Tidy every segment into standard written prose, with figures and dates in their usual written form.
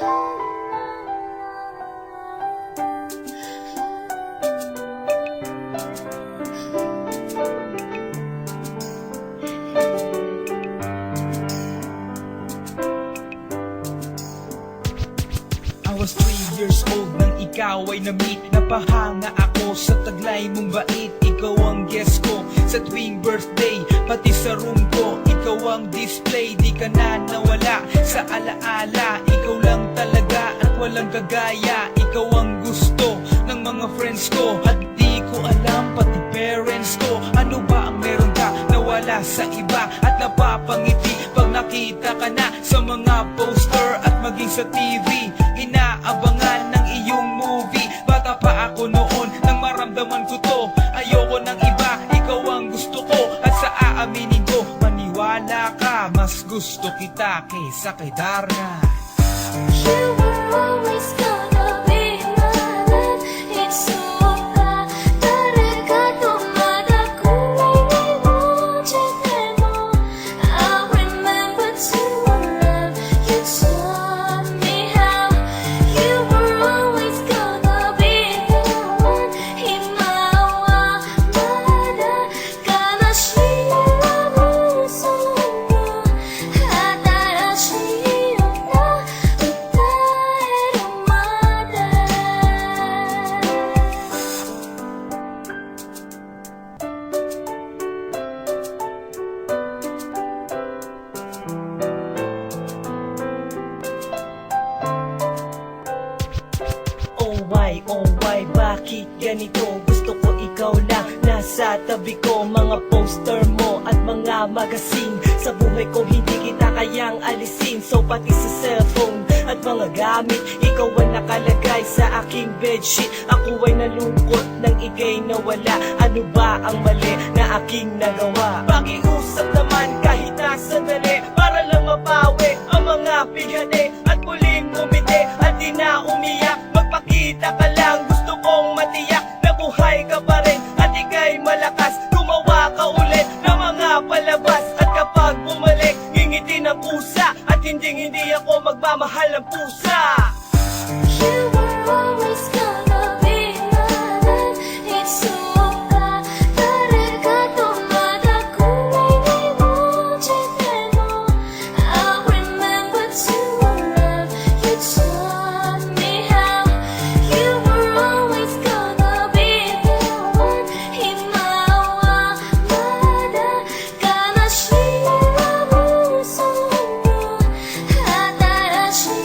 I was 3 years old nang ikaw ay na-meet. Napahanga ako sa taglay mong bait. Ikaw ang guest ko sa tuwing birthday, pati sa room ko. Ikaw ang display, di ka na nawala sa alaala. Ikaw lang talaga at walang kagaya. Ikaw ang gusto ng mga friends ko, at di ko alam pati parents ko. Ano ba ang meron ka nawala sa iba at napapangiti pag nakita ka na sa mga poster at maging sa TV? Inaabangan ng iyong movie. Bata pa ako noon nang maramdaman ko to. Ayoko ng iba, ikaw ang gusto ko. At sa aaminin ko, maniwala ka, mas gusto kita kaysa kay Darna. You were always gonna be my love. It's so bad. 다르가도 마다 꿈이 이루어질 때도 I remember to love. You taught me how. You were always gonna be the one. 희망과 마다 가나시라고 소문 하다라시였나 Oh why, bakit ganito? Gusto ko ikaw lang nasa tabi ko. Mga poster mo at mga magazine, sa buhay ko hindi kita kayang alisin. So pati sa cellphone at mga gamit, ikaw ang nakalagay sa aking bedsheet. Ako ay nalungkot nang ika'y nawala. Ano ba ang mali na aking nagawa? Pakiusap naman kahit na sandali, para lang mapawi ang mga bighani at muling umiti at di na umiyak. Magpakita ka lang, gusto kong matiyak na buhay ka pa rin at ika'y malakas. Gumawa ka ulit ng mga palabas, at kapag bumalik, ngingiti ng pusa, at hindi ako magmamahal ng pusa. You were always gonna be my love. It's so bad. 다르가도 마다 꿈이 이루어질 때도 I remember to love. You taught me how. You were always gonna be the one. 희망과 마다 가나시라고 소문 하다라시였나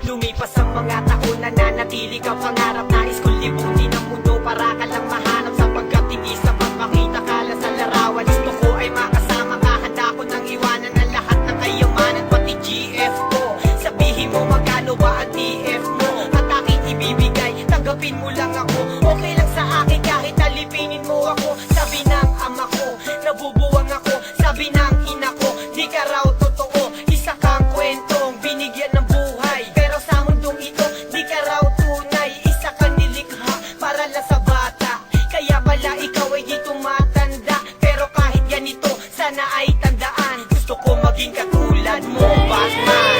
Lumipas ang mga taon, nananatili ka pangarap. Nais kong libutin ang mundo para ka lang mahanap, sapagkat hindi sapat makita ka lang sa larawan. Gusto ko ay makasama ka, handa ko nang iwanan ang lahat ng kayamanan, pati GF ko. Sabihin mo magkano ba ang TF mo, at aking ibibigay, tanggapin mo lang ako. Okay lang sa akin kahit alipinin mo ako. Sabi ng ama ko, nabubuwang ako. Sabi ng ina ko, di ka raw totoo. Isa kang kwentong binigyan ng buhay, pero sa mundong ito, di ka raw tunay. Isa kang nilikha para lang sa bata, kaya pala ikaw ay di tumatanda. Pero kahit ganito, sana ay tandaan, gusto ko maging katulad mo, Batman.